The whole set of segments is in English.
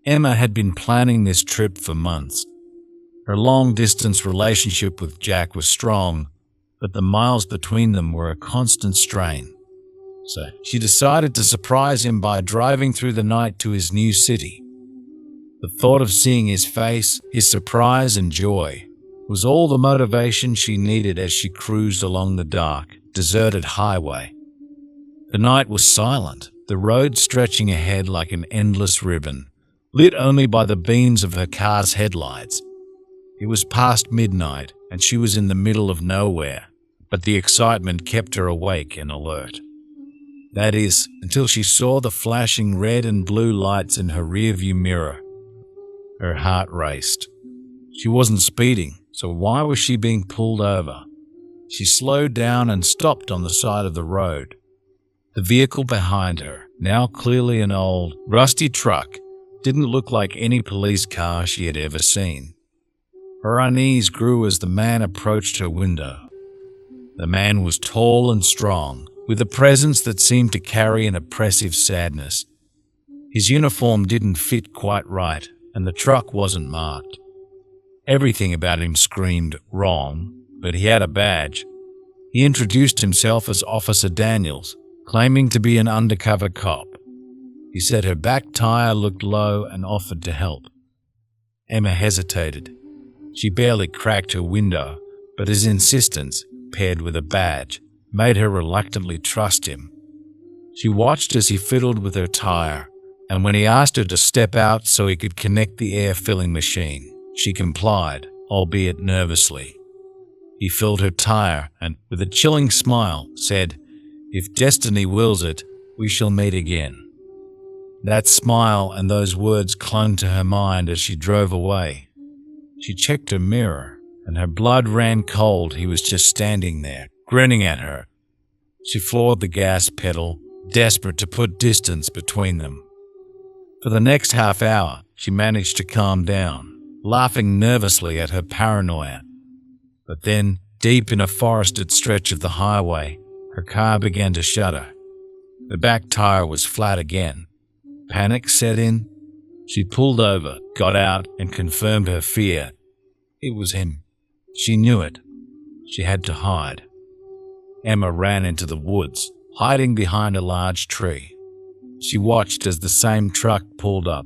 Emma had been planning this trip for months. Her long-distance relationship with Jack was strong, but the miles between them were a constant strain. So she decided to surprise him by driving through the night to his new city. The thought of seeing his face, his surprise and joy, was all the motivation she needed as she cruised along the dark, deserted highway. The night was silent, the road stretching ahead like an endless ribbon, lit only by the beams of her car's headlights. It was past midnight, and she was in the middle of nowhere, but the excitement kept her awake and alert. That is, until she saw the flashing red and blue lights in her rearview mirror. Her heart raced. She wasn't speeding, so why was she being pulled over? She slowed down and stopped on the side of the road. The vehicle behind her, now clearly an old, rusty truck, didn't look like any police car she had ever seen. Her unease grew as the man approached her window. The man was tall and strong, with a presence that seemed to carry an oppressive sadness. His uniform didn't fit quite right, and the truck wasn't marked. Everything about him screamed wrong, but he had a badge. He introduced himself as Officer Daniels, claiming to be an undercover cop. He said her back tire looked low and offered to help. Emma hesitated. She barely cracked her window, but his insistence, paired with a badge, made her reluctantly trust him. She watched as he fiddled with her tire, and when he asked her to step out so he could connect the air-filling machine, she complied, albeit nervously. He filled her tire and, with a chilling smile, said, "If destiny wills it, we shall meet again." That smile and those words clung to her mind as she drove away. She checked her mirror, and her blood ran cold. He was just standing there, grinning at her. She floored the gas pedal, desperate to put distance between them. For the next half hour, she managed to calm down, laughing nervously at her paranoia. But then, deep in a forested stretch of the highway, her car began to shudder. The back tire was flat again. Panic set in. She pulled over, got out, and confirmed her fear. It was him. She knew it. She had to hide. Emma ran into the woods, hiding behind a large tree. She watched as the same truck pulled up.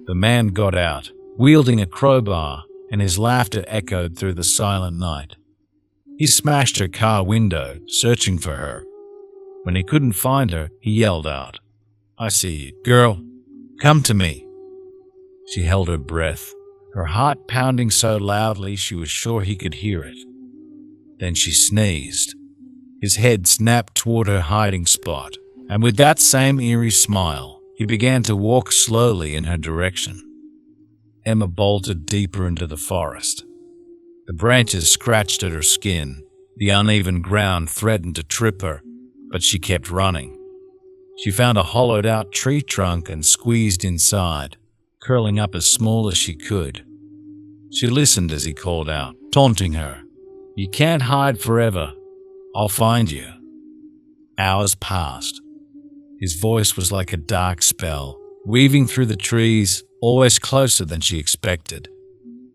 The man got out, wielding a crowbar, and his laughter echoed through the silent night. He smashed her car window, searching for her. When he couldn't find her, he yelled out, "I see you, girl. Come to me." She held her breath, her heart pounding so loudly she was sure he could hear it. Then she sneezed. His head snapped toward her hiding spot, and with that same eerie smile, he began to walk slowly in her direction. Emma bolted deeper into the forest. The branches scratched at her skin. The uneven ground threatened to trip her, but she kept running. She found a hollowed-out tree trunk and squeezed inside, curling up as small as she could. She listened as he called out, taunting her, "You can't hide forever. I'll find you." Hours passed. His voice was like a dark spell, weaving through the trees, always closer than she expected.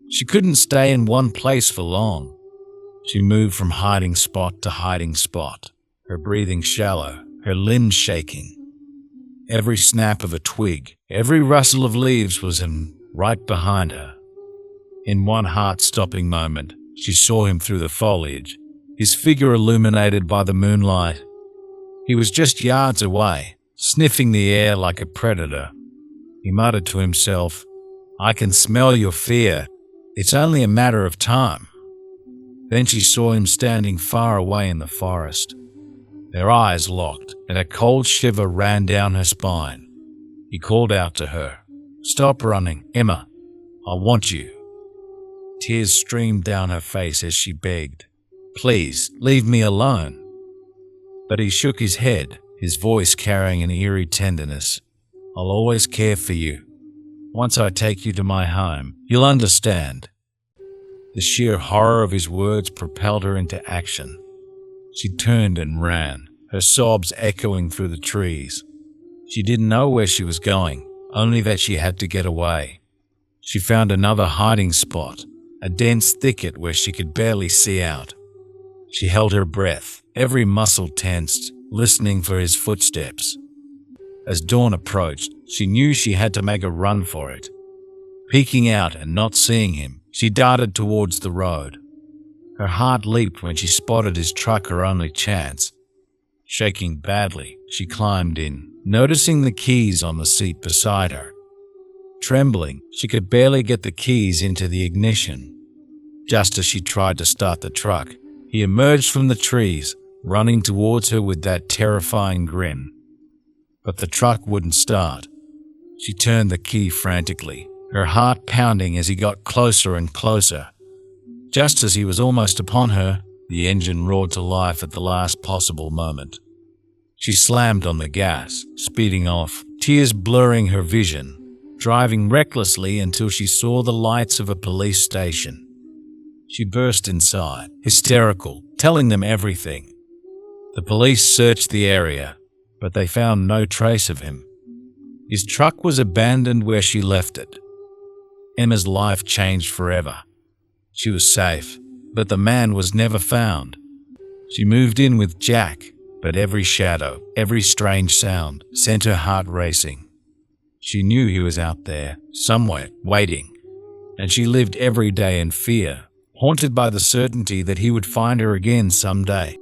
She couldn't stay in one place for long. She moved from hiding spot to hiding spot, her breathing shallow, her limbs shaking. Every snap of a twig, every rustle of leaves was right behind her. In one heart-stopping moment, she saw him through the foliage, his figure illuminated by the moonlight. He was just yards away, sniffing the air like a predator. He muttered to himself, "I can smell your fear. It's only a matter of time." Then she saw him standing far away in the forest. Their eyes locked, and a cold shiver ran down her spine. He called out to her, "Stop running, Emma. I want you." Tears streamed down her face as she begged, "Please, leave me alone." But he shook his head, his voice carrying an eerie tenderness. "I'll always care for you. Once I take you to my home, you'll understand." The sheer horror of his words propelled her into action. She turned and ran, her sobs echoing through the trees. She didn't know where she was going, only that she had to get away. She found another hiding spot, a dense thicket where she could barely see out. She held her breath, every muscle tensed, listening for his footsteps. As dawn approached, she knew she had to make a run for it. Peeking out and not seeing him, she darted towards the road. Her heart leaped when she spotted his truck, her only chance. Shaking badly, she climbed in, noticing the keys on the seat beside her. Trembling, she could barely get the keys into the ignition. Just as she tried to start the truck, he emerged from the trees, running towards her with that terrifying grin. But the truck wouldn't start. She turned the key frantically, her heart pounding as he got closer and closer. Just as he was almost upon her, the engine roared to life at the last possible moment. She slammed on the gas, speeding off, tears blurring her vision, driving recklessly until she saw the lights of a police station. She burst inside, hysterical, telling them everything. The police searched the area, but they found no trace of him. His truck was abandoned where she left it. Emma's life changed forever. She was safe, but the man was never found. She moved in with Jack, but every shadow, every strange sound sent her heart racing. She knew he was out there, somewhere, waiting, and she lived every day in fear, haunted by the certainty that he would find her again someday.